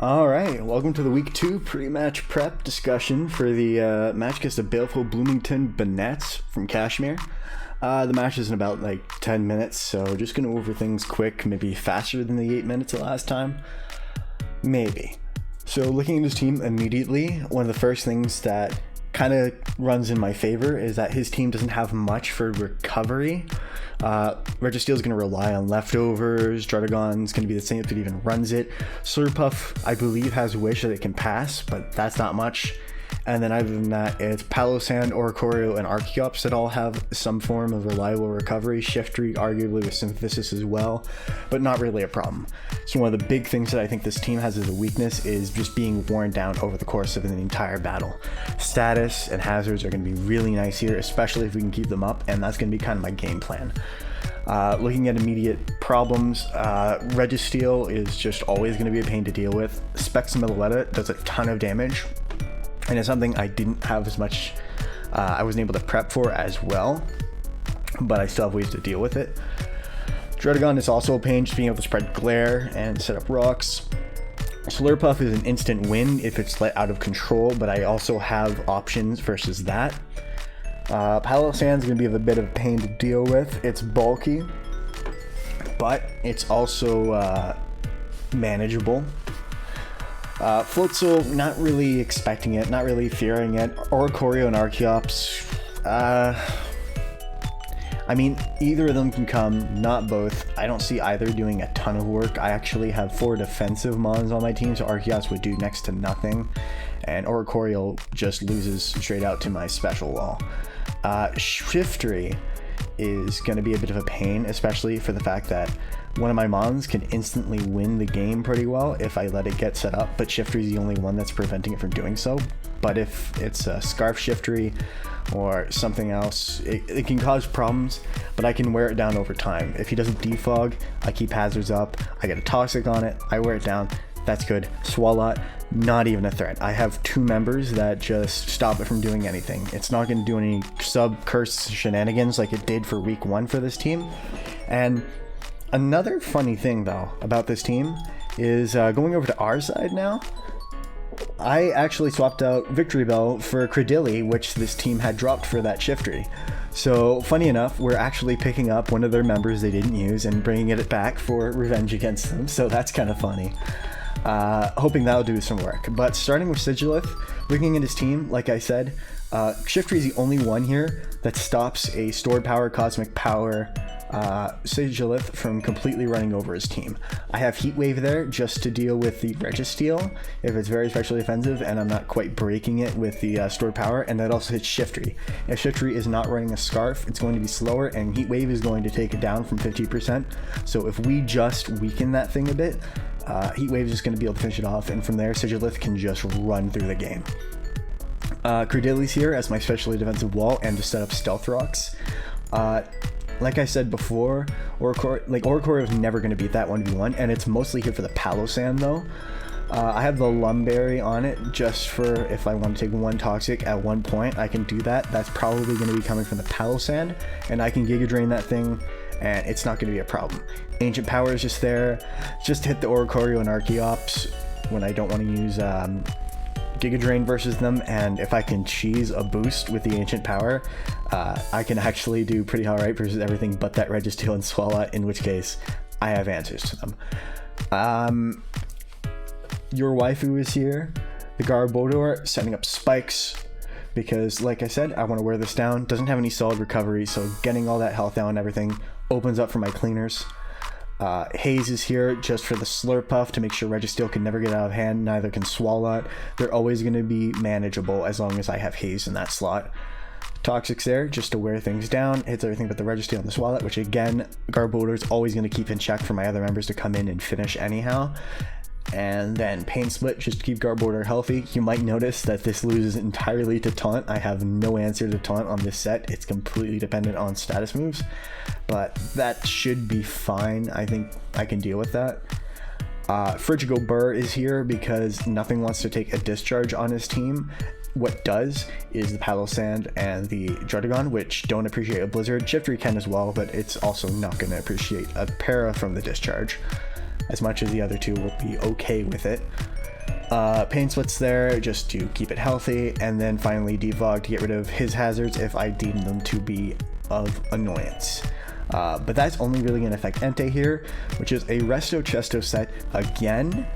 All right, welcome to the Week 2 pre-match prep discussion for the match against the Baleful Bloomington Bonnets from Kashmir. The match is in about 10 minutes, so just going to go over things quick, maybe faster than the 8 minutes of last time. Maybe. So looking at his team immediately, one of the first things that kind of runs in my favor is that his team doesn't have much for recovery. Registeel is going to rely on leftovers. Drudagon's going to be the same if it even runs it. Slurpuff, I believe, has Wish that it can pass, but that's not much. And then other than that, it's Palossand, Oricorio, and Archeops that all have some form of reliable recovery. Shiftry, arguably with Synthesis as well, but not really a problem. So one of the big things that I think this team has as a weakness is just being worn down over the course of an entire battle. Status and hazards are going to be really nice here, especially if we can keep them up, and that's going to be kind of my game plan. Looking at immediate problems, Registeel is just always going to be a pain to deal with. Spexamiletta does a ton of damage, and it's something I didn't have as much, I wasn't able to prep for as well, but I still have ways to deal with it. Drudagon is also a pain, just being able to spread glare and set up rocks. Slurpuff is an instant win if it's let out of control, but I also have options versus that. Palossand's going to be a bit of a pain to deal with. It's bulky, but it's also manageable. Floatzel, not really expecting it, not really fearing it. Oricorio and Archeops, I mean, either of them can come, not both. I don't see either doing a ton of work. I actually have 4 defensive mons on my team, so Archeops would do next to nothing, and Oricorio just loses straight out to my special wall. Shiftry is going to be a bit of a pain, especially for the fact that one of my mons can instantly win the game pretty well if I let it get set up, but Shiftry is the only one that's preventing it from doing so. But if it's a Scarf Shiftry or something else, it can cause problems, but I can wear it down over time. If he doesn't defog, I keep hazards up, I get a Toxic on it, I wear it down, that's good. Swalot, not even a threat. I have 2 members that just stop it from doing anything. It's not going to do any sub-curse shenanigans like it did for week 1 for this team. And another funny thing, though, about this team is going over to our side now, I actually swapped out Victory Bell for Credilli, which this team had dropped for that Shiftry. So, funny enough, we're actually picking up one of their members they didn't use and bringing it back for revenge against them, so that's kind of funny. Hoping that'll do some work. But starting with Sigilith, looking at his team, like I said, Shiftry is the only one here that stops a stored power, cosmic power, Sigilith from completely running over his team. I have Heat Wave there just to deal with the Registeel if it's very specially offensive and I'm not quite breaking it with the stored power, and that also hits Shiftry. If Shiftry is not running a Scarf, it's going to be slower, and Heat Wave is going to take it down from 50%. So if we just weaken that thing a bit, Heat Wave is just going to be able to finish it off, and from there Sigilith can just run through the game. Credilli's here as my specially defensive wall and to set up stealth rocks. Like I said before, Oricorio is never going to beat that 1v1, and it's mostly here for the Palossand though. I have the Lumberry on it just for if I want to take 1 Toxic at one point, I can do that. That's probably going to be coming from the Palossand, and I can Giga Drain that thing, and it's not going to be a problem. Ancient Power is just there, just hit the Oricorio and Archeops when I don't want to use Giga Drain versus them, and if I can cheese a boost with the Ancient Power, I can actually do pretty alright versus everything but that Registeel and Swalot, in which case I have answers to them. Your waifu is here, the Garbodor, setting up spikes, because like I said, I want to wear this down. Doesn't have any solid recovery, so getting all that health down and everything opens up for my cleaners. Haze is here just for the Slurpuff to make sure Registeel can never get out of hand, neither can Swalot. They're always going to be manageable as long as I have Haze in that slot. Toxic's there just to wear things down, hits everything but the Registeel and the Swalot, which again, Garbodor is always going to keep in check for my other members to come in and finish anyhow. And then Pain Split just to keep Garbodor healthy. You might notice that this loses entirely to Taunt. I have no answer to Taunt on this set. It's completely dependent on status moves, but that should be fine. I think I can deal with that. Frigigo Burr is here because nothing wants to take a discharge on his team. What does is the Palossand and the Drudagon, which don't appreciate a Blizzard. Shiftry can as well, but it's also not going to appreciate a Para from the discharge, as much as the other two will be okay with it. Pain Split's there just to keep it healthy, and then finally Defog to get rid of his hazards if I deem them to be of annoyance. But that's only really going to affect Entei here, which is a Resto Chesto set again.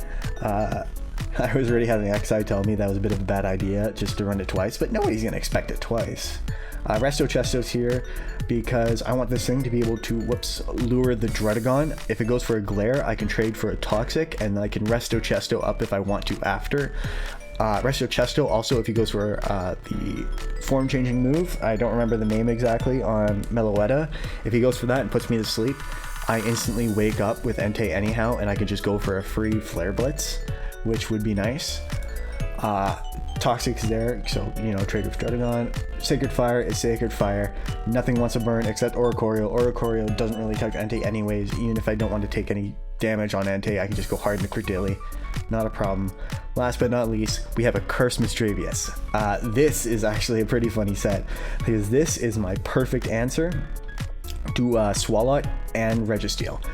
I was already having XI tell me that was a bit of a bad idea just to run it twice, but nobody's going to expect it twice. Resto Chesto's here because I want this thing to be able to, lure the Dredagon. If it goes for a Glare, I can trade for a Toxic, and then I can Resto Chesto up if I want to after. Resto Chesto also, if he goes for the form changing move, I don't remember the name exactly on Meloetta, if he goes for that and puts me to sleep, I instantly wake up with Entei anyhow, and I can just go for a free Flare Blitz, which would be nice. Toxic's there, so, you know, trade with Dredagon. Sacred Fire is Sacred Fire. Nothing wants to burn except Oricorio. Oricorio doesn't really touch Entei anyways. Even if I don't want to take any damage on Entei, I can just go hard into Credilli. Not a problem. Last but not least, we have a Curse Mischievous. This is actually a pretty funny set, because this is my perfect answer to Swalot and Registeel.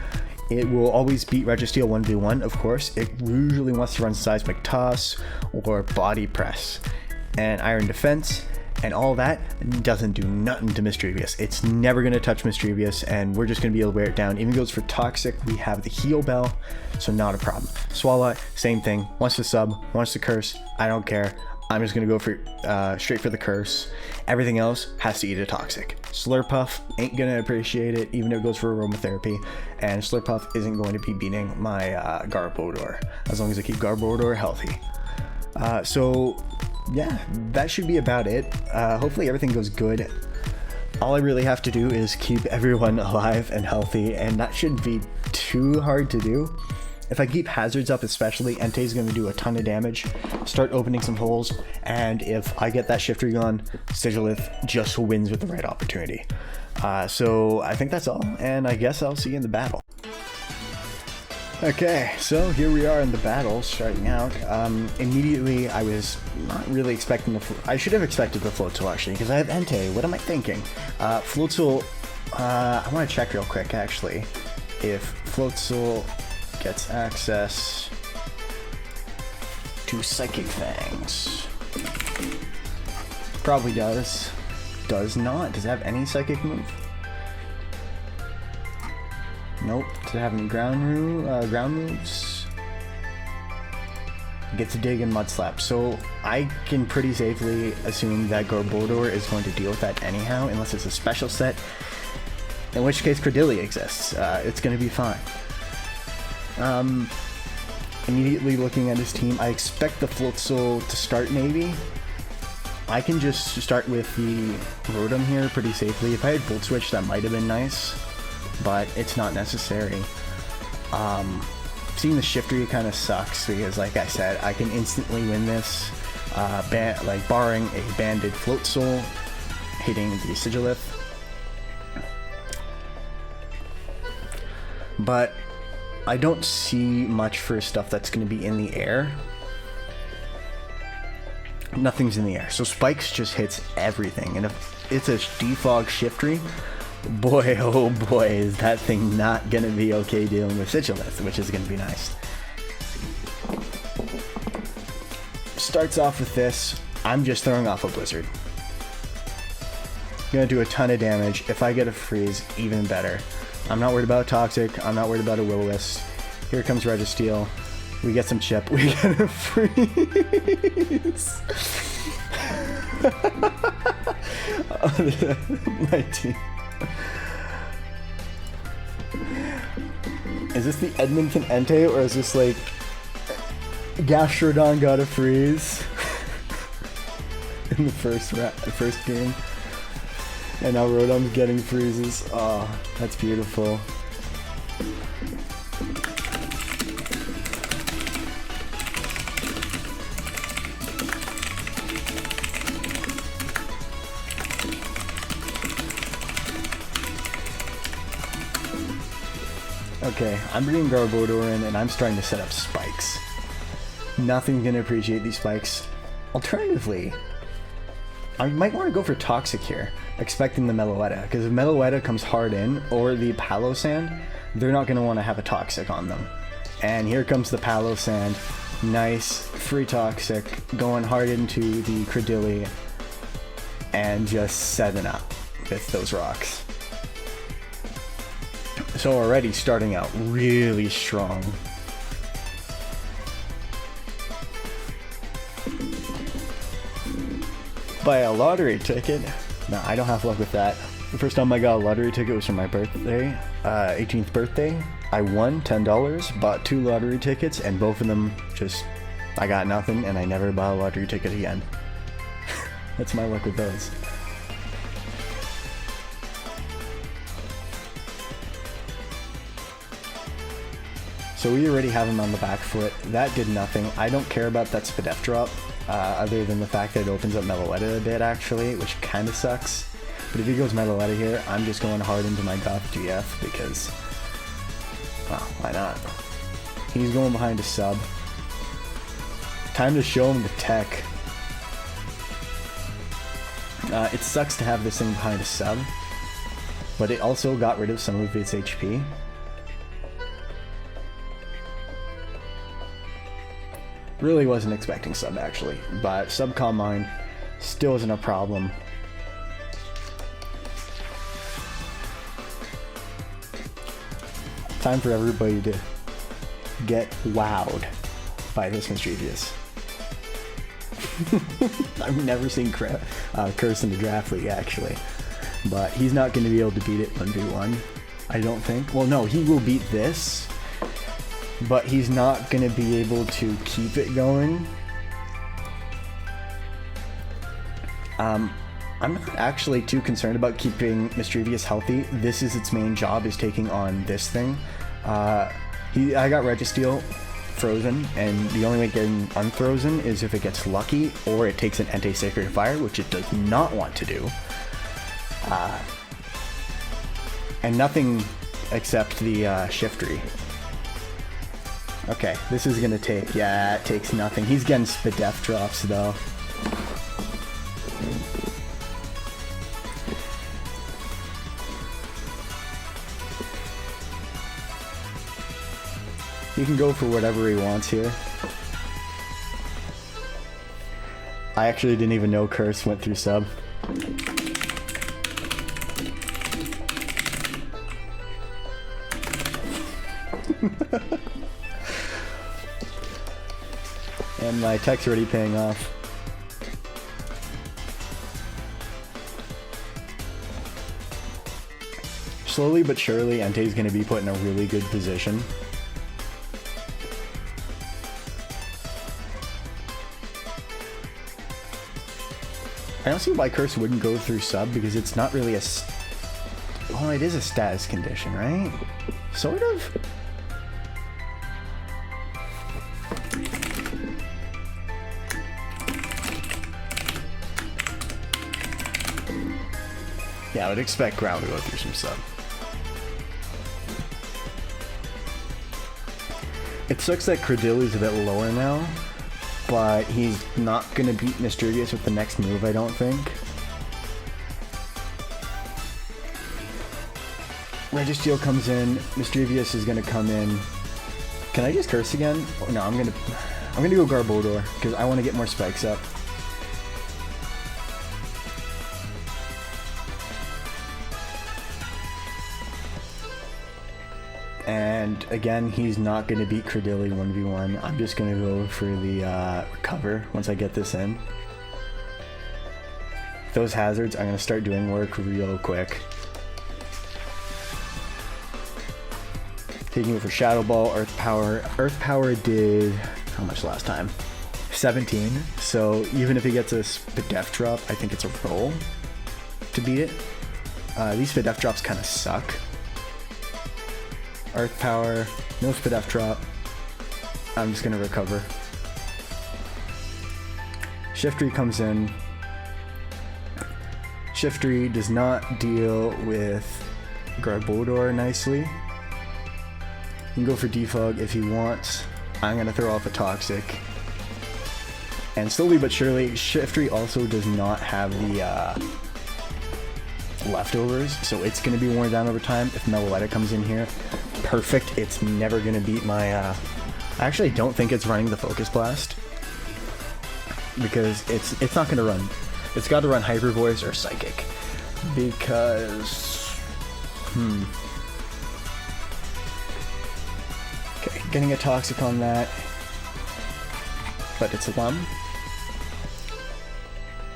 It will always beat Registeel 1v1, of course. It usually wants to run Seismic Toss or Body Press. And Iron Defense and all that doesn't do nothing to Mischievous. It's never going to touch Mischievous, and we're just going to be able to wear it down. Even goes for Toxic, we have the Heal Bell, so not a problem. Swalot, same thing. Wants to sub, wants to curse, I don't care. I'm just going to go for straight for the curse. Everything else has to eat a Toxic. Slurpuff ain't going to appreciate it, even if it goes for Aromatherapy. And Slurpuff isn't going to be beating my Garbodor, as long as I keep Garbodor healthy. So, yeah, that should be about it. Hopefully everything goes good. All I really have to do is keep everyone alive and healthy, and that shouldn't be too hard to do. If I keep hazards up especially, Entei's going to do a ton of damage, start opening some holes, and if I get that Shiftry on, Sigilith just wins with the right opportunity. So I think that's all, and I guess I'll see you in the battle. Okay, so here we are in the battle, starting out. Immediately, I was not really expecting I should have expected the Floatzel, actually, because I have Entei. What am I thinking? Floatzel, I want to check real quick, actually, if Floatzel gets access to Psychic Fangs. Probably does. Does not. Does it have any Psychic move? Nope. Does it have any ground moves? Gets a Dig and Mud Slap. So I can pretty safely assume that Garbodor is going to deal with that anyhow, unless it's a special set. In which case Credilli exists. It's going to be fine. Immediately looking at his team, I expect the Floatzel to start maybe. I can just start with the Rotom here pretty safely. If I had Volt Switch, that might have been nice, but it's not necessary. Seeing the Shiftry kind of sucks because, like I said, I can instantly win this, barring a banded Floatzel hitting the Sigilith. But I don't see much for stuff that's going to be in the air. Nothing's in the air. So Spikes just hits everything. And if it's a Defog Shiftry, boy, oh boy, is that thing not going to be okay dealing with Sigilith, which is going to be nice. Starts off with this. I'm just throwing off a Blizzard. Going to do a ton of damage. If I get a Freeze, even better. I'm not worried about Toxic. I'm not worried about a Will-O-Wisp. Here comes Registeel. We get some chip. We get a freeze. 19. Is this the Edmonton Entei, or is this like Gastrodon got a freeze in the first game? And now Rotom's getting freezes. Oh, that's beautiful. Okay, I'm bringing Garbodor in, and I'm starting to set up spikes. Nothing's gonna appreciate these spikes. Alternatively, I might want to go for Toxic here, expecting the Meloetta, because if Meloetta comes hard in, or the Palo Sand, they're not going to want to have a Toxic on them. And here comes the Palo Sand. Nice, free toxic, going hard into the Credilli, and just setting up with those rocks. So already starting out really strong. Buy a lottery ticket. No, I don't have luck with that. The first time I got a lottery ticket was for my birthday, 18th birthday. I won $10, bought 2 lottery tickets, and both of them just, I got nothing, and I never bought a lottery ticket again. That's my luck with those. So we already have him on the back foot. That did nothing. I don't care about that Spadef drop, other than the fact that it opens up Meloetta a bit, actually, which kind of sucks. But if he goes Meloetta here, I'm just going hard into my Goth GF because, well, why not? He's going behind a sub. Time to show him the tech. It sucks to have this thing behind a sub, but it also got rid of some of its HP. Really wasn't expecting sub, actually, but sub calm mine still isn't a problem. Time for everybody to get wowed by this Mischievous. I've never seen Curse in the Draft League, actually, but he's not going to be able to beat it 1v1, I don't think. Well, no, he will beat this, but he's not going to be able to keep it going. I'm not actually too concerned about keeping Mischievous healthy. This is its main job, is taking on this thing. I got Registeel frozen, and the only way getting unfrozen is if it gets lucky or it takes an Entei Sacred Fire, which it does not want to do. And nothing except the Shiftry. Okay, this is gonna take, yeah, it takes nothing. He's getting Spadef drops though. He can go for whatever he wants here. I actually didn't even know Curse went through sub. And my tech's already paying off. Slowly but surely, Entei's going to be put in a really good position. I don't see why Curse wouldn't go through sub, because it's not really a... Well, it is a status condition, right? Sort of? Yeah, I would expect ground to go through some sub. It sucks that Credilli's a bit lower now, but he's not going to beat Mischievous with the next move, I don't think. Registeel comes in, Mischievous is going to come in. Can I just Curse again? Oh, no, I'm gonna go Garbodor, because I want to get more spikes up. And again, he's not going to beat Credilli 1v1. I'm just going to go for the recover once I get this in. Those hazards, I'm going to start doing work real quick. Taking it for Shadow Ball, Earth Power. Earth Power did, how much last time? 17. So even if he gets a Spadef drop, I think it's a roll to beat it. These Spadef drops kind of suck. Earth Power, no Spadef drop. I'm just gonna recover. Shiftry comes in. Shiftry does not deal with Garbodor nicely. You can go for Defog if he wants. I'm gonna throw off a Toxic. And slowly but surely, Shiftry also does not have the leftovers, so it's gonna be worn down over time. If Meloetta comes in here, perfect. It's never gonna beat my I actually don't think it's running the Focus Blast, because it's not going to run. It's got to run Hyper Voice or Psychic, because okay, getting a Toxic on that, but it's a Lum,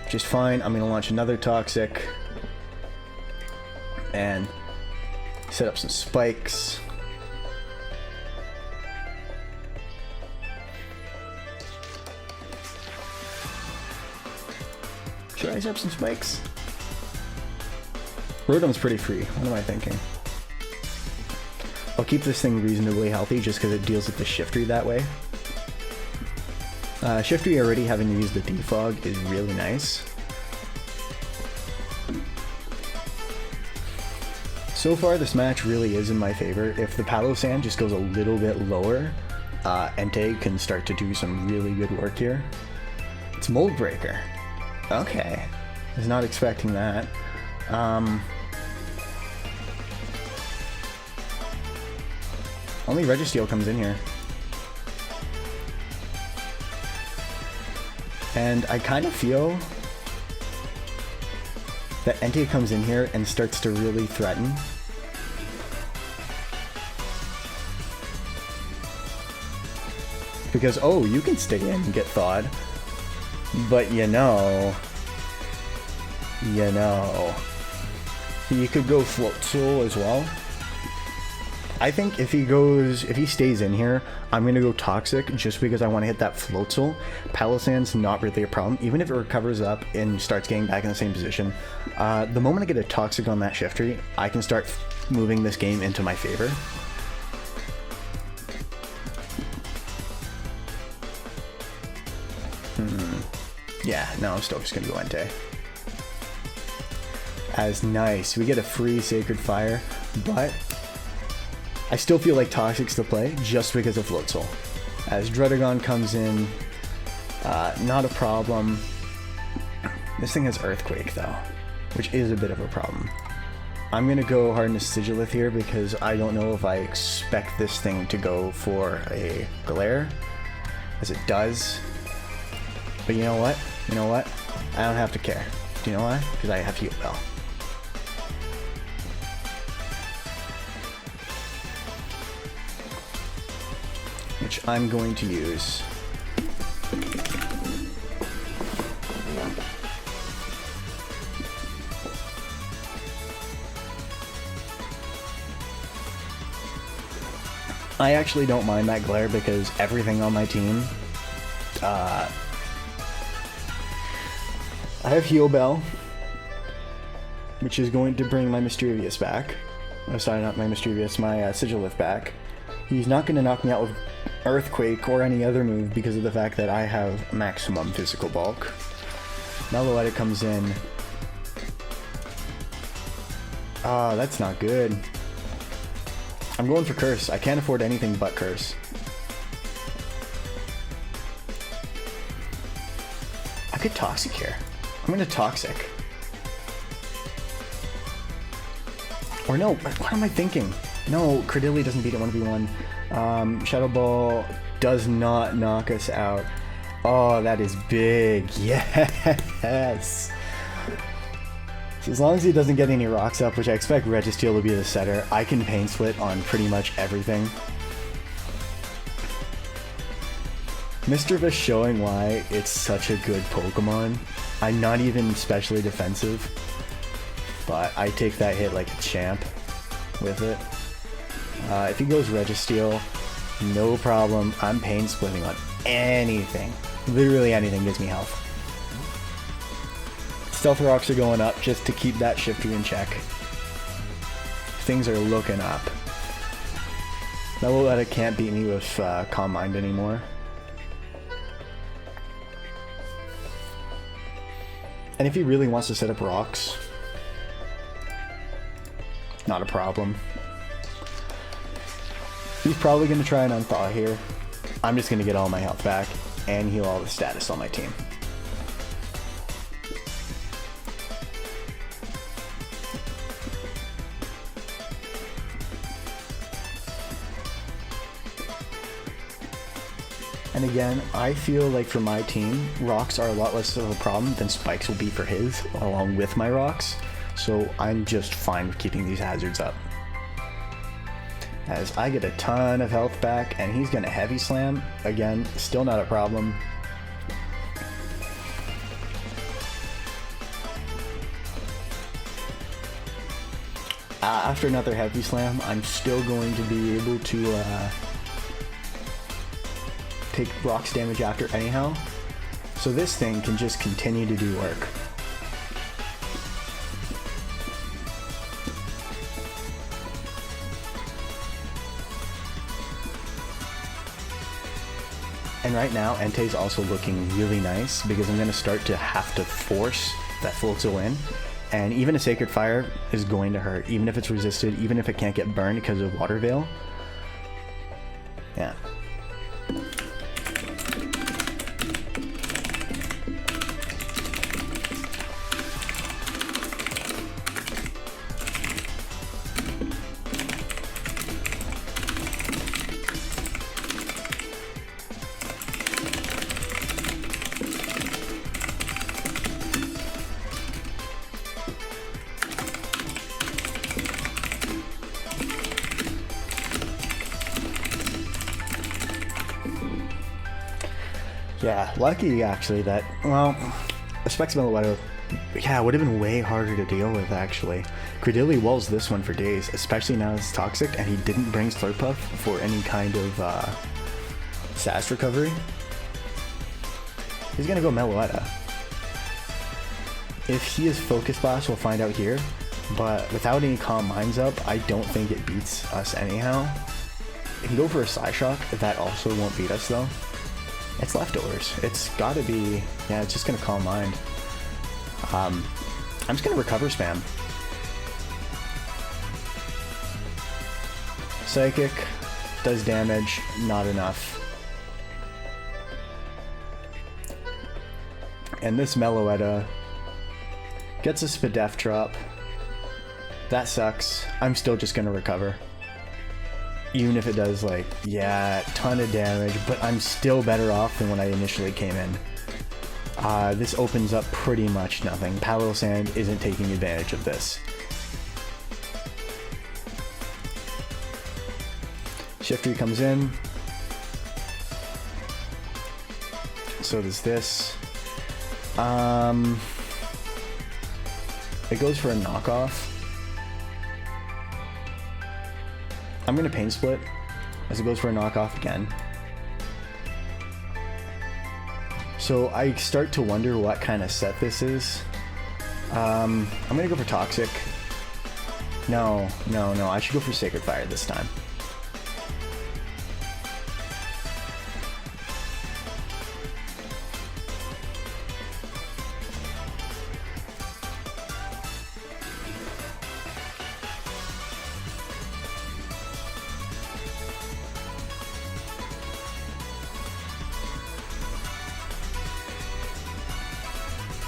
which is fine. I'm going to launch another Toxic and set up some spikes. Should I set up some spikes? Rotom's pretty free. What am I thinking? I'll keep this thing reasonably healthy just because it deals with the Shiftry that way. Shiftry already having to use the Defog is really nice. So far this match really is in my favor. If the Palossand just goes a little bit lower, Entei can start to do some really good work here. It's Mold Breaker. Okay, was not expecting that. Only Registeel comes in here. And I kind of feel that Entei comes in here and starts to really threaten. Because, oh, you can stay in and get thawed. But you know, he could go Floatzel as well. I think if he stays in here, I'm gonna go Toxic just because I want to hit that Floatzel. Palossand's not really a problem, even if it recovers up and starts getting back in the same position. The moment I get a Toxic on that Shiftry, I can start moving this game into my favor. Yeah, no, I'm still just gonna go Entei. As nice. We get a free Sacred Fire, but I still feel like Toxic's the play just because of Floatzel. As Druddigon comes in, not a problem. This thing has Earthquake though, which is a bit of a problem. I'm gonna go Hardness Sigilith here because I don't know if I expect this thing to go for a Glare, as it does. But you know what? You know what? I don't have to care. Do you know why? Because I have Heal Bell. Which I'm going to use. I actually don't mind that Glare because everything on my team, I have Heal Bell, which is going to bring my Mischievous back. Oh, sorry, not my Mischievous, my Sigilith back. He's not going to knock me out with Earthquake or any other move because of the fact that I have maximum physical bulk. Meloetta comes in. Ah, that's not good. I'm going for Curse. I can't afford anything but Curse. I could Toxic here. I'm going to Toxic. Or no, what am I thinking? No, Credilli doesn't beat it 1v1. Shadow Ball does not knock us out. Oh, that is big. Yes! So as long as he doesn't get any rocks up, which I expect Registeel to be the setter, I can Pain Split on pretty much everything. Mischievous showing why it's such a good Pokemon. I'm not even specially defensive, but I take that hit like a champ with it. If he goes Registeel, no problem. I'm Pain Splitting on anything. Literally anything gives me health. Stealth Rocks are going up just to keep that Shifty in check. Things are looking up. Meloetta can't beat me with Calm Mind anymore. And if he really wants to set up rocks, not a problem. He's probably going to try an Unthaw here. I'm just going to get all my health back and heal all the status on my team. And again, I feel like for my team, rocks are a lot less of a problem than spikes will be for his, along with my rocks. So I'm just fine with keeping these hazards up. As I get a ton of health back, and he's gonna heavy slam. Again, still not a problem. After another heavy slam, I'm still going to be able to take rocks damage after anyhow. So this thing can just continue to do work. And right now, Entei's also looking really nice because I'm going to start to have to force that full tilt in. And even a Sacred Fire is going to hurt, even if it's resisted, even if it can't get burned because of Water Veil. Yeah. Yeah, lucky actually that, well, a Specs Meloetta, yeah, would have been way harder to deal with actually. Credilli walls this one for days, especially now it's toxic and he didn't bring Slurpuff for any kind of SAS recovery. He's gonna go Meloetta. If he is Focus Blast, we'll find out here, but without any Calm Minds up, I don't think it beats us anyhow. He can go for a Psyshock, that also won't beat us though. It's leftovers. It's gotta be, yeah, it's just gonna Calm Mind. I'm just gonna Recover spam. Psychic does damage, not enough. And this Meloetta gets a Spadef drop. That sucks. I'm still just gonna Recover. Even if it does, like, yeah, ton of damage, but I'm still better off than when I initially came in. This opens up pretty much nothing. Palo Sand isn't taking advantage of this. Shiftry comes in. So does this. It goes for a knockoff. I'm gonna Pain Split as it goes for a knockoff again. So I start to wonder what kind of set this is. I'm gonna go for Toxic. No, I should go for Sacred Fire this time.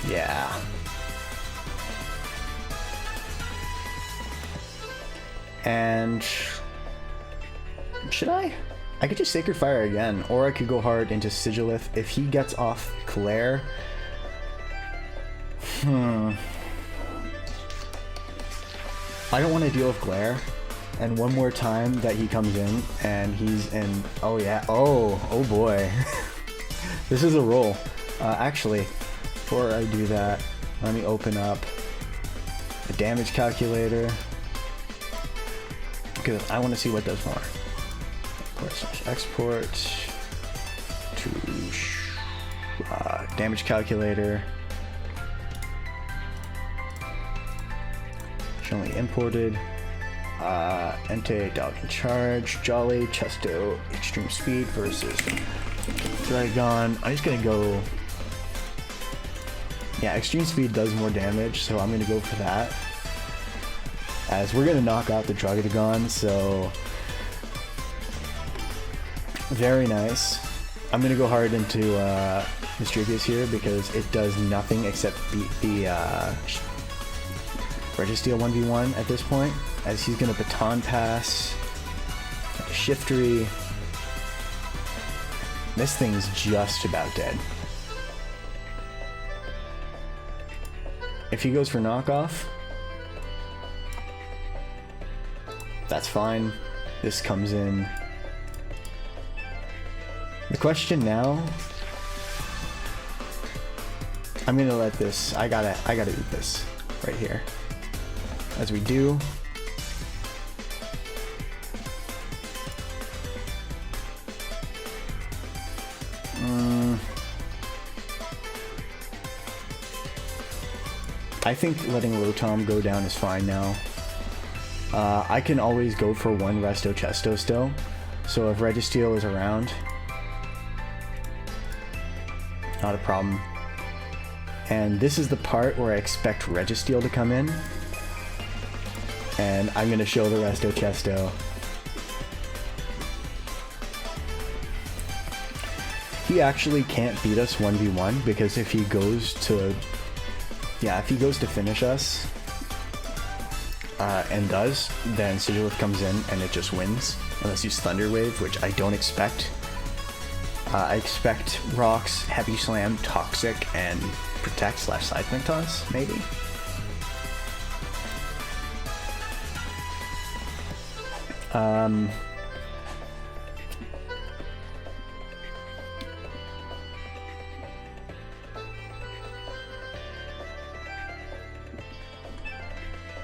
Yeah. And should I? I could just Sacred Fire again, or I could go hard into Sigilith. If he gets off Claire, I don't want to deal with Glare. And one more time that he comes in and he's in, oh yeah, oh boy. This is a roll. Actually, before I do that, let me open up a damage calculator because I want to see what does more. Export to damage calculator. Show me imported. Entei, Dog in Charge, Jolly, Chesto, Extreme Speed versus Dragon. I'm just gonna go. Yeah, Extreme Speed does more damage, so I'm gonna go for that. As we're gonna knock out the Dragagon, so very nice. I'm gonna go hard into Mischievous here because it does nothing except beat the Registeel 1v1 at this point, as he's gonna Baton Pass, Shiftry. This thing's just about dead. If he goes for knockoff, that's fine. This comes in. The question now, I'm gonna let this, I gotta eat this right here. As we do. I think letting Rotom go down is fine now. I can always go for one Resto Chesto still, so if Registeel is around, not a problem. And this is the part where I expect Registeel to come in, and I'm going to show the Resto Chesto. He actually can't beat us 1v1 because if he goes to finish us, and does, then Sigilith comes in and it just wins, unless he's Thunder Wave, which I don't expect. I expect Rocks, Heavy Slam, Toxic, and Protect / Seismic Toss, maybe?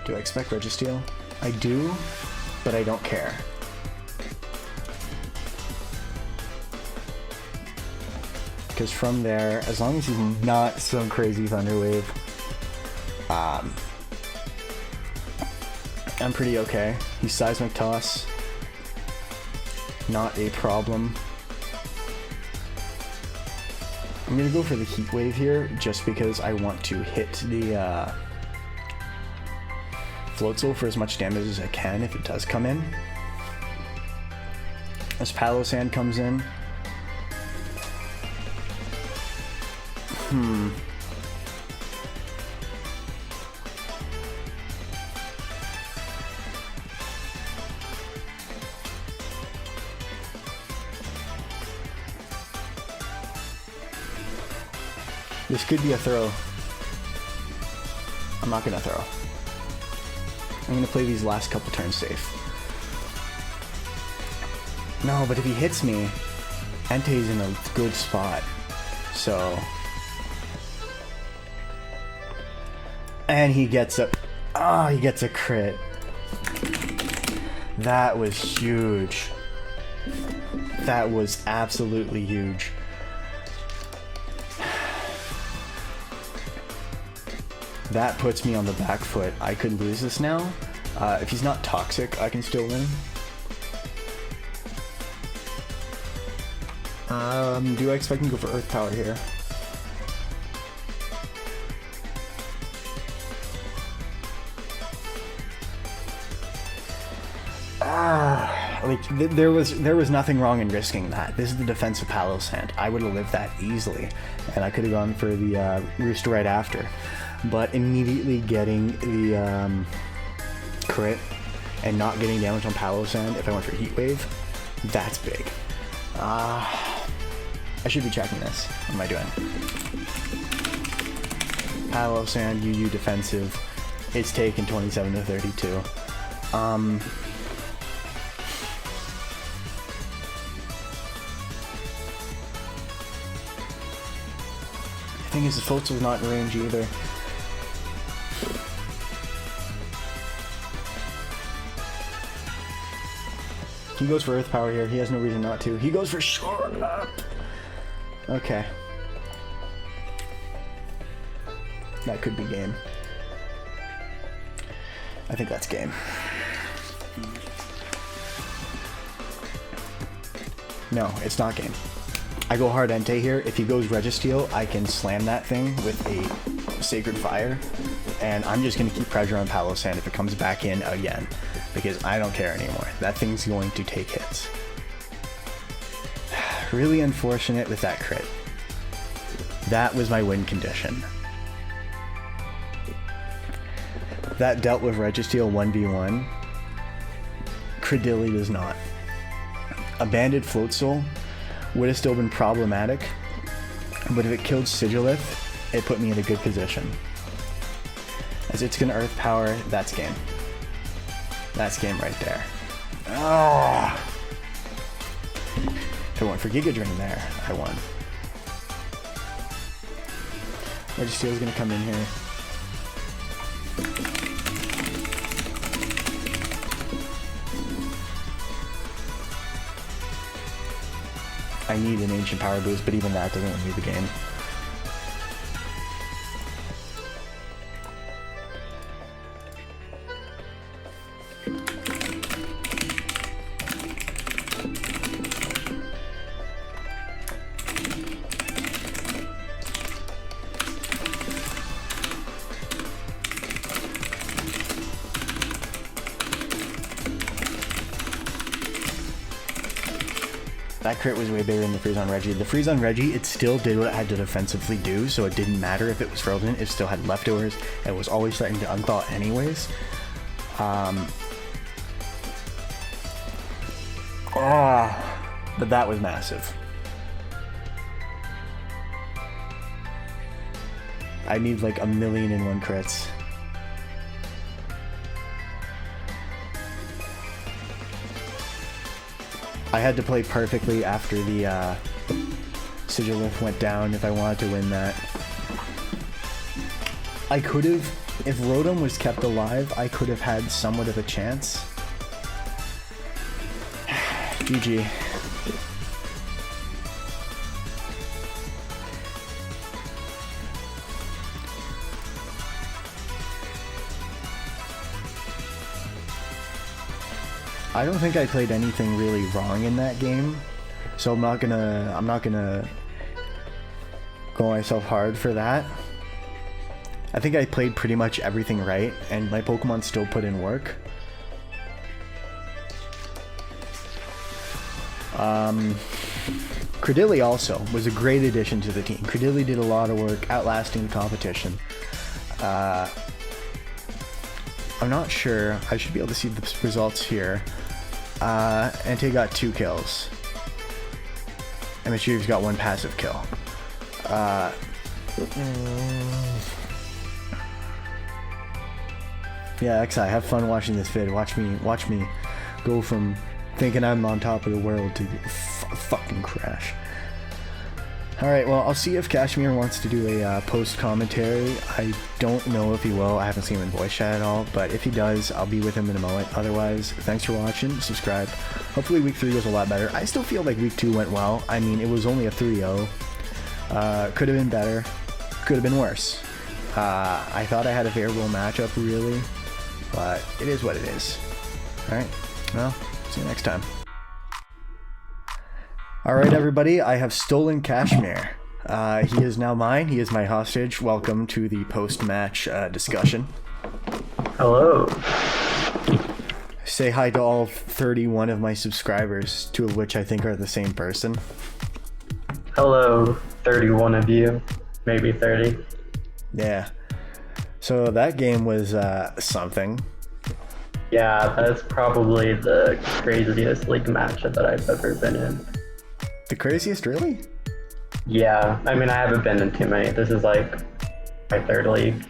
Do I expect Registeel? I do, but I don't care. Because from there, as long as he's not some crazy Thunder Wave, I'm pretty okay. He's Seismic Toss, not a problem. I'm gonna go for the Heat Wave here, just because I want to hit the Floatzel for as much damage as I can if it does come in. As Palossand comes in. This could be a throw. I'm not gonna throw. I'm gonna play these last couple turns safe. No, but if he hits me, Entei's in a good spot. So... and he gets a... oh, he gets a crit. That was huge. That was absolutely huge. That puts me on the back foot. I could lose this now. If he's not toxic, I can still win. Do I expect him to go for Earth Power here? Like there was nothing wrong in risking that. This is the defensive Palossand. I would have lived that easily, and I could have gone for the Roost right after. But immediately getting the crit and not getting damage on Palossand if I went for Heat Wave, that's big. I should be checking this. What am I doing? Palossand, UU defensive. It's taken 27 to 32. The thing is, the Floatzel's not in range either. He goes for Earth Power here. He has no reason not to. He goes for Shore Up. Okay. That could be game. I think that's game. No, it's not game. I go hard Entei here. If he goes Registeel, I can slam that thing with a Sacred Fire, and I'm just going to keep pressure on Palossand if it comes back in again, because I don't care anymore. That thing's going to take hits. Really unfortunate with that crit. That was my win condition. That dealt with Registeel 1v1. Credility does not. A Banded Floatzel would have still been problematic, but if it killed Sigilith, it put me in a good position. As it's gonna Earth Power, that's game. That's game right there. Ah! If I went for Giga Drain there, I won. Registeel's gonna come in here. I need an Ancient Power Boost, but even that doesn't win me the game. That crit was way bigger than the freeze on Reggie. The freeze on Reggie, it still did what it had to defensively do, so it didn't matter if it was frozen. It still had leftovers. It was always starting to unthaw anyways. But that was massive. I need like 1,000,001 crits. I had to play perfectly after the Sigilith went down if I wanted to win that. I could have, if Rotom was kept alive, I could have had somewhat of a chance. GG. I don't think I played anything really wrong in that game, so I'm not gonna go myself hard for that. I think I played pretty much everything right, and my Pokemon still put in work. Credilli also was a great addition to the team. Credilli did a lot of work, outlasting the competition. I'm not sure. I should be able to see the results here. Entei got 2 kills. And Michieve's got 1 passive kill. Yeah, XI, have fun watching this vid. Watch me go from thinking I'm on top of the world to fucking crash. Alright, well, I'll see if Kashmir wants to do a post commentary. I don't know if he will. I haven't seen him in voice chat at all, but if he does, I'll be with him in a moment. Otherwise, thanks for watching. Subscribe. Hopefully week 3 goes a lot better. I still feel like week 2 went well. I mean, it was only a 3-0. Could have been better. Could have been worse. I thought I had a favorable matchup, really, but it is what it is. Alright, well, see you next time. Alright everybody, I have stolen Kashmir. He is now mine, he is my hostage. Welcome to the post-match discussion. Hello. Say hi to all 31 of my subscribers, 2 of which I think are the same person. Hello, 31 of you, maybe 30. Yeah. So that game was something. Yeah, that's probably the craziest league match that I've ever been in. The craziest, really? Yeah, I mean, I haven't been in too many. This is like my 3rd league.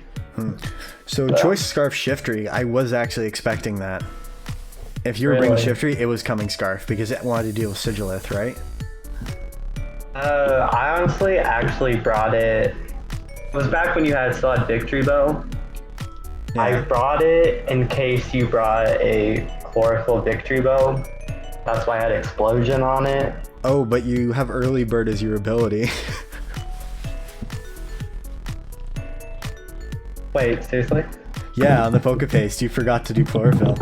So Choice Scarf Shiftry, I was actually expecting that. If you were bringing Shiftry, it was coming Scarf because it wanted to deal with Sigilith, right? I honestly actually brought it. It was back when you still had Victory Bow. Yeah. I brought it in case you brought a Chlorophyll Victory Bow. That's why I had Explosion on it. Oh, but you have Early Bird as your ability. Wait, seriously? Yeah, on the Pokepaste, you forgot to do Chlorophyll.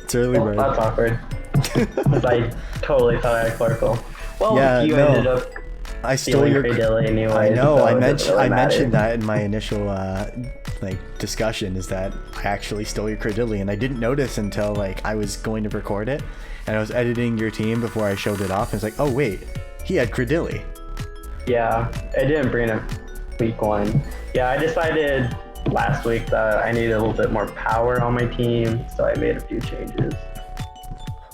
It's Early Bird. That's awkward. Because I totally thought I had Chlorophyll. Well, yeah, you ended up I stole your Cradilly anyway. I know, so I mentioned that in my initial discussion, is that I actually stole your Cradilly, and I didn't notice until like I was going to record it and I was editing your team before I showed it off, and it's like, oh wait, he had Cradilly. Yeah, I didn't bring up week 1. Yeah, I decided last week that I needed a little bit more power on my team, so I made a few changes.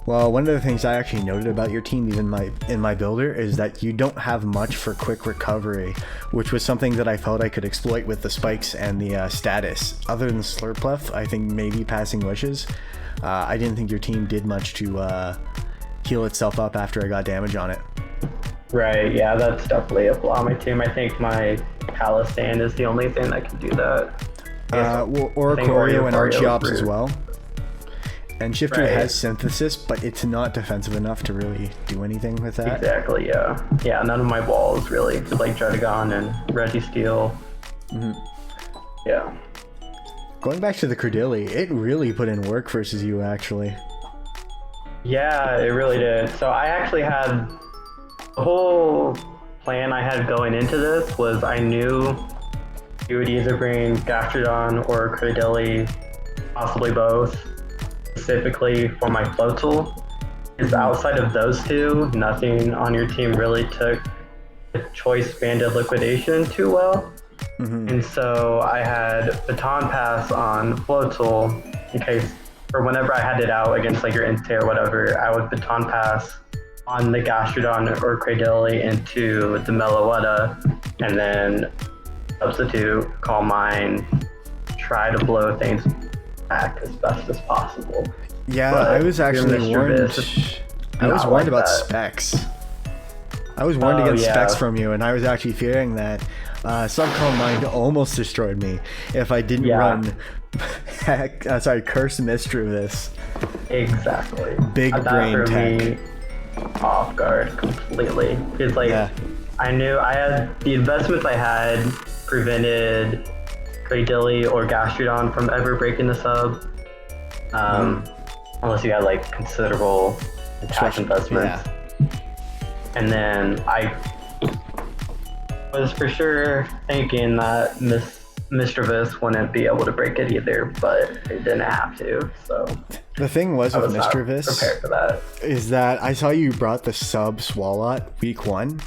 Well, one of the things I actually noted about your team, even in my builder, is that you don't have much for quick recovery, which was something that I felt I could exploit with the spikes and the status. Other than Slurpluff, I think maybe passing wishes. I didn't think your team did much to heal itself up after I got damage on it. Right, yeah, that's definitely a flaw on my team. I think my Palisand is the only thing that can do that. Well, Oricorio and Archeops as well. And Shifter has Synthesis, but it's not defensive enough to really do anything with that. Exactly, yeah. Yeah, none of my walls really, like Dredagon and Registeel. Yeah. Going back to the Credilli, it really put in work versus you, actually. Yeah, it really did. So I actually had... The whole plan I had going into this was I knew you would either bring Gastrodon or Credilli, possibly both, specifically for my Floatzel. Because outside of those two, nothing on your team really took the Choice Banded Liquidation too well. And so I had Baton Pass on Floatzel in case, or whenever I had it out against like your Entei or whatever, I would Baton Pass on the Gastrodon or Credilli into the Meloetta, and then substitute, Calm Mind, try to blow things back as best as possible. Yeah, but I was actually warned. I was warned about specs. I was warned against specs from you, and I was actually fearing that Subcalm Mind almost destroyed me if I didn't run Curse Mischievous. Exactly. Big brain tech. Off guard completely. Because like I knew I had the investments I had prevented Credilli or Gastrodon from ever breaking the sub. Unless you had like considerable cash investments. And then I was for sure thinking that Mischievous wouldn't be able to break it either, but it didn't have to. So the thing was with Mischievous prepared for that. Is that I saw you brought the sub Swalot week 1,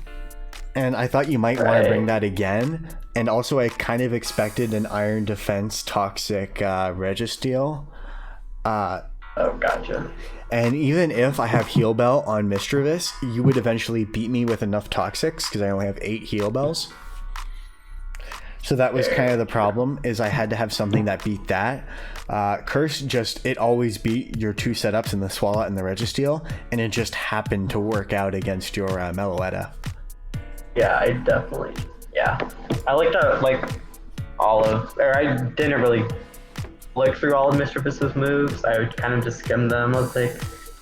and I thought you might want to bring that again. And also I kind of expected an Iron Defense Toxic Registeel. Oh, gotcha. And even if I have Heal Bell on Mischievous, you would eventually beat me with enough Toxics because I only have 8 Heal Bells. So that was kind of the problem, is I had to have something that beat that. Curse it always beat your 2 setups in the Swalot and the Registeel, and it just happened to work out against your Meloetta. Yeah, I definitely, I looked at I didn't really look through all of Mischievous's moves. I would kind of just skim them. I was like,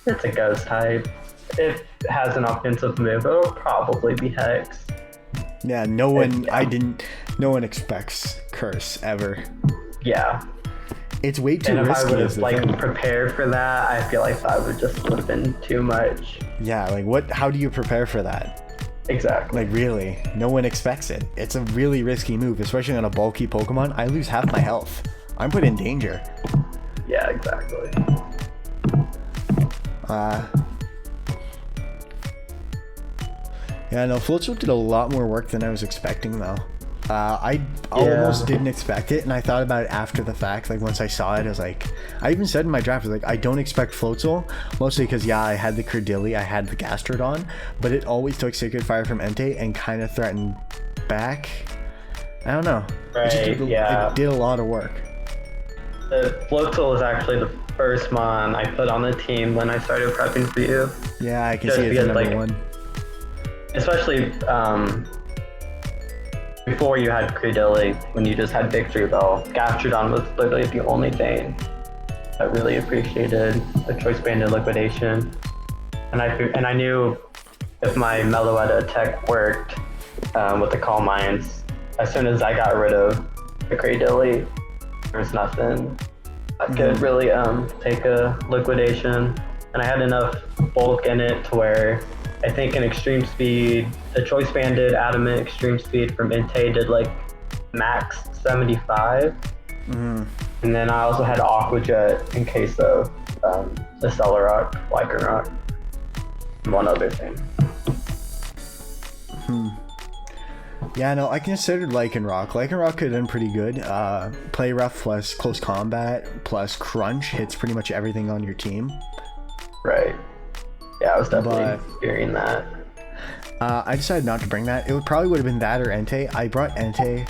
it's a ghost type. If it has an offensive move, it'll probably be Hex. Yeah, no one expects Curse ever. Yeah. It's way too risky. And if risky. I would have prepared for that, I feel like that would just have been too much. Yeah, how do you prepare for that? Exactly. Like really, no one expects it. It's a really risky move, especially on a bulky Pokemon. I lose half my health. I'm put in danger. Yeah, exactly. Yeah, no, Floatzel did a lot more work than I was expecting, though. I almost didn't expect it, and I thought about it after the fact. Like, once I saw it, I was like... I even said in my draft, I was like, I don't expect Floatzel, mostly because, I had the Credilli, I had the Gastrodon, but it always took Sacred Fire from Entei and kind of threatened back. I don't know. Right, it did a lot of work. The Floatzel was actually the first mon I put on the team when I started prepping for you. Yeah, I can see it's number 1. Especially before you had Credilli, when you just had Victory Bell, Gastrodon was literally the only thing I really appreciated the Choice Banded Liquidation. And I knew if my Meloetta tech worked with the Calm Minds, as soon as I got rid of the Credilli, there was nothing I could really take a liquidation. And I had enough bulk in it to where I think in Extreme Speed, the Choice Banded Adamant Extreme Speed from Entei did like max 75. And then I also had Aqua Jet in case of the Celerock, Lycanroc, and one other thing. Yeah, no, I considered Lycanroc. Lycanroc could have been pretty good. Play rough plus close combat plus crunch hits pretty much everything on your team. Right. Yeah, I was definitely fearing that. I decided not to bring that. It probably would have been that or Entei. I brought Entei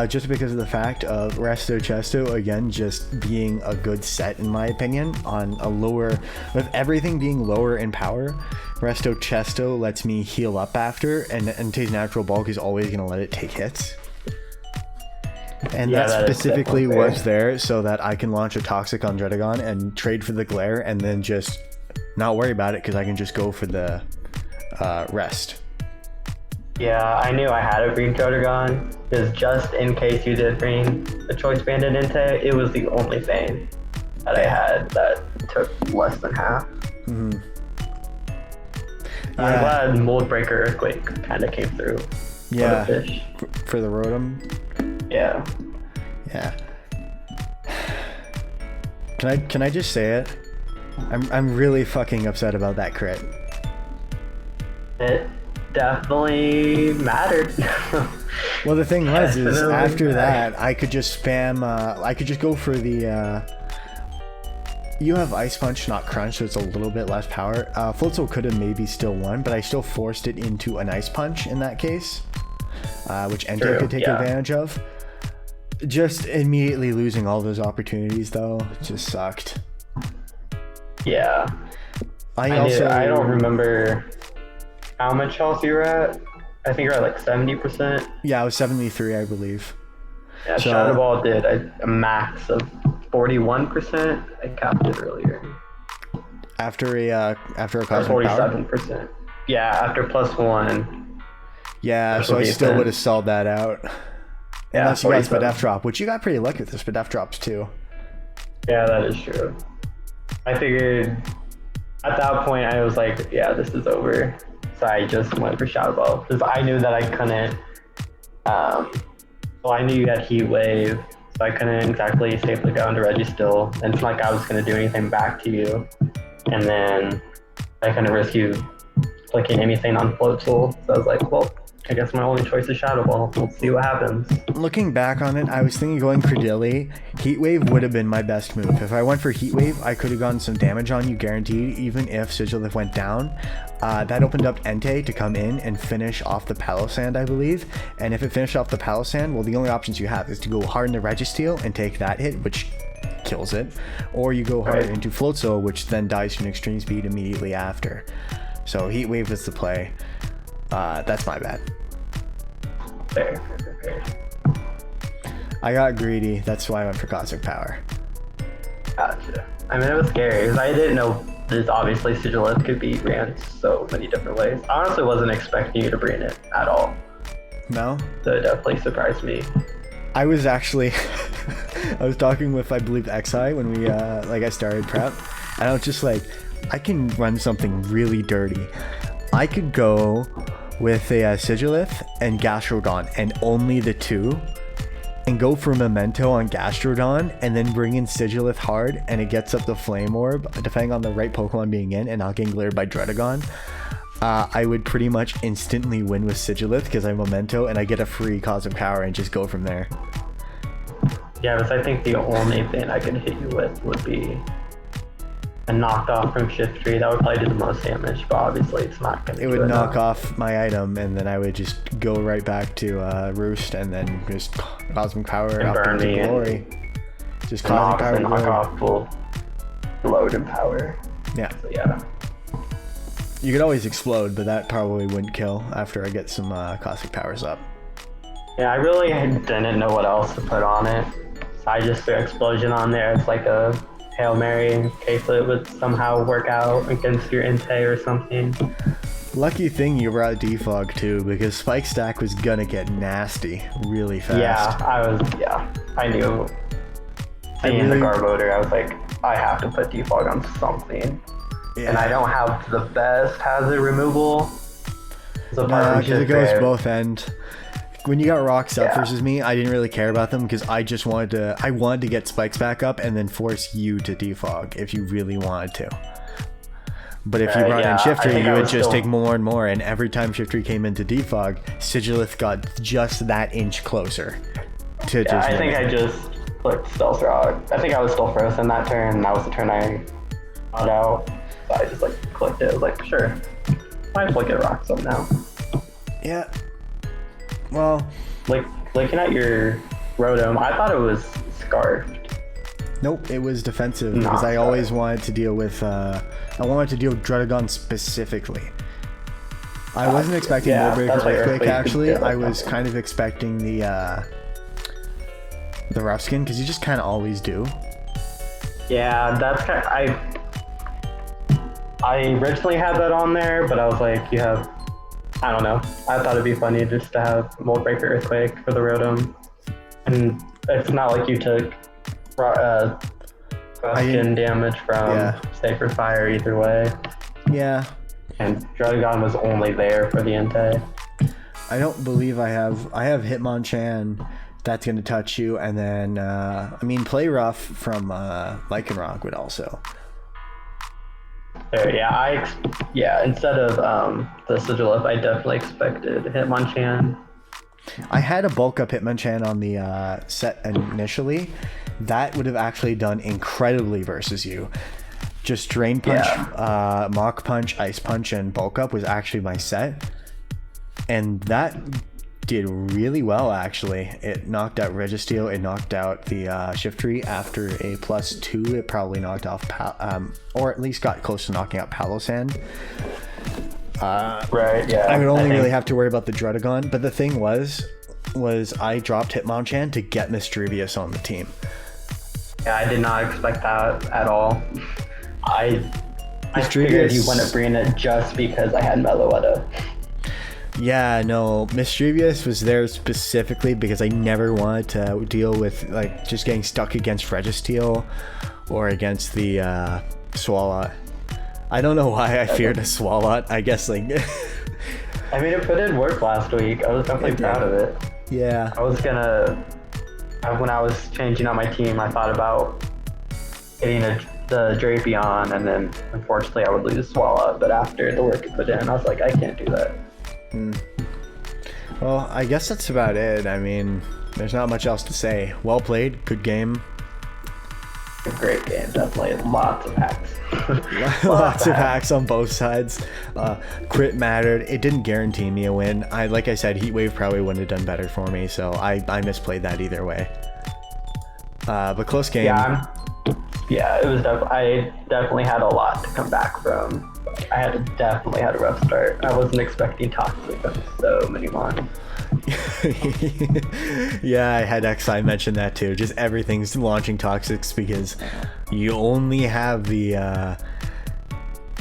just because of the fact of Resto Chesto, again, just being a good set in my opinion, on a lower, with everything being lower in power. Resto Chesto lets me heal up after, and Entei's natural bulk is always going to let it take hits. And Yeah, that specifically was there so that I can launch a Toxic on Dredagon and trade for the Glare and then just not worry about it because I can just go for the rest. Yeah, I knew I had a green Dredagon because just in case you did bring a Choice Banded Entei, it was the only thing that I had that took less than half. Mm-hmm. I'm glad Mold Breaker Earthquake kind of came through. Yeah, for the fish. For the Rotom. Yeah. Yeah. Can I just say it? I'm really fucking upset about that crit. It definitely mattered. Well, the thing was, is after that, I could just spam, I could just go for the, you have Ice Punch, not Crunch, so it's a little bit less power. Floatzel could have maybe still won, but I still forced it into an Ice Punch in that case, which Entei could take advantage of. Just immediately losing all those opportunities, though, just sucked. Yeah. I don't remember how much health you were at. I think you're at like 70%. Yeah, I was 73, I believe. Yeah, so, Shadow Ball did a max of 41%. I capped it earlier. After a cosmic 47%. Power? Yeah, after +1. Yeah, so I still would have stalled that out. Yeah, unless you got Spadef Drop, which you got pretty lucky with the Spadef Drops too. Yeah, that is true. I figured at that point I was like, yeah, this is over. So I just went for Shadow Ball because I knew that I couldn't. Well, I knew you had Heat Wave, so I couldn't exactly safely go into Registill. And it's not like I was going to do anything back to you. And then I couldn't risk you clicking anything on Floatzel. So I was like, well, I guess my only choice is Shadow Ball. Let's see what happens. Looking back on it, I was thinking going Credilli. Heat Wave would have been my best move. If I went for Heat Wave, I could have gotten some damage on you guaranteed, even if Sigilith went down. That opened up Entei to come in and finish off the Palossand, I believe. And if it finished off the Palossand, well, the only options you have is to go hard into Registeel and take that hit, which kills it. Or you go hard into Floatzel, which then dies to an extreme speed immediately after. So Heat Wave is the play. That's my bad. Fair. I got greedy. That's why I went for Cosmic Power. Gotcha. I mean, it was scary because I didn't know this. Obviously, Sigilith could be ran so many different ways. I honestly wasn't expecting you to bring it at all. No? So it definitely surprised me. I was actually... I was talking with, I believe, Xi when we, I started prep. And I was just like, I can run something really dirty. I could go with a Sigilith and Gastrodon, and only the two, and go for Memento on Gastrodon, and then bring in Sigilith hard, and it gets up the Flame Orb, depending on the right Pokemon being in, and not getting glared by Dredagon. I would pretty much instantly win with Sigilith, because I Memento, and I get a free Cosmic Power, and just go from there. Yeah, because I think the only thing I could hit you with would be a knockoff from Shiftry. That would probably do the most damage, but obviously it's not going to. It would knock off my item, and then I would just go right back to Roost, and then just Cosmic Power up into glory. Just Cosmic Power and knock off full load and power. Yeah. So yeah. You could always explode, but that probably wouldn't kill after I get some Cosmic Powers up. Yeah, I really didn't know what else to put on it, so I just threw Explosion on there. It's like a Hail Mary in case it would somehow work out against your Entei or something. Lucky thing you brought Defog too, because Spike Stack was gonna get nasty really fast. Yeah, I knew. Seeing the Garbodor, I was like, I have to put Defog on something. Yeah. And I don't have the best hazard removal. No, because it goes both end. When you got Rocks up versus me, I didn't really care about them because I just wanted to get Spikes back up and then force you to defog if you really wanted to. But if you brought in Shiftry, you would just take more and more, and every time Shiftry came into defog, Sigilith got just that inch closer to just I think I just clicked Stealth Rock. I think I was still frozen that turn, and that was the turn I got out. So I just like clicked it. I was like, sure, might as well get rocks up now. Yeah. Well, Like looking at your Rotom, I thought it was scarfed. nope, it was defensive Not because I so. always wanted to deal with I wanted to deal with Druddigon specifically. I wasn't expecting yeah, Warbreaker that's why Earthquake Earthquake actually. could get I like was that. kind of expecting the rough skin because you just kind of always do. Yeah, that's kind of, I originally had that on there, but I was like, you have, I don't know. I thought it'd be funny just to have Mold Breaker Earthquake for the Rotom. And it's not like you took skin damage from Sacred Fire either way. Yeah. And Druddigon was only there for the Entei. I don't believe I have Hitmonchan that's going to touch you, and then Play Rough from Lycanroc would also. There, yeah, instead of the Sigilif, I definitely expected Hitmonchan. I had a bulk up Hitmonchan on the set initially. That would have actually done incredibly versus you. Just Drain Punch, Mach Punch, Ice Punch, and bulk up was actually my set. And that did really well, actually. It knocked out Registeel, it knocked out the Shiftry. After a +2, it probably knocked off, or at least got close to knocking out Palossand. Right, yeah. I would only really have to worry about the Druddigon, but the thing was I dropped Hitmonchan to get Mischievous on the team. Yeah, I did not expect that at all. I figured you wouldn't bring it just because I had Meloetta. Yeah, no, Mischievous was there specifically because I never wanted to deal with like just getting stuck against Registeel or against the Swalot. I don't know why I feared a Swalot. I guess like I mean, it put in work last week. I was definitely proud of it. Yeah. I was gonna, when I was changing out my team, I thought about getting the Drapion, and then unfortunately I would lose Swalot. But after the work it put in, I was like, I can't do that. Well, I guess that's about it. I mean, there's not much else to say. Well played, good game. A great game, definitely. Lots of hacks. Lots of hacks on both sides. Crit mattered. It didn't guarantee me a win. Like I said, Heatwave probably wouldn't have done better for me, so I misplayed that either way. But close game. Yeah, it was. I definitely had a lot to come back from. I definitely had a rough start. I wasn't expecting Toxic on so many mons. Yeah, I had XI mention that too. Just everything's launching Toxics because you only have the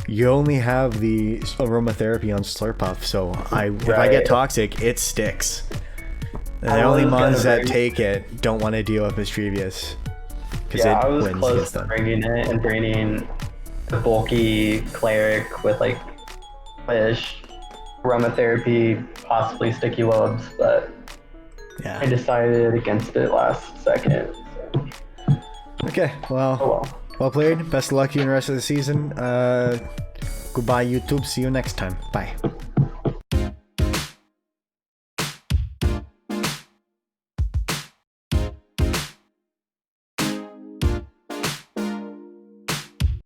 aromatherapy on Slurpuff. So if I get Toxic, it sticks. And the only mons that take it don't want to deal with Mischievous because I it was wins close against to them. bringing it and bringing the bulky cleric with like fish, aromatherapy, possibly sticky lobes, but I decided against it last second. So. Okay, well played. Best of luck to you in the rest of the season. Goodbye, YouTube. See you next time. Bye.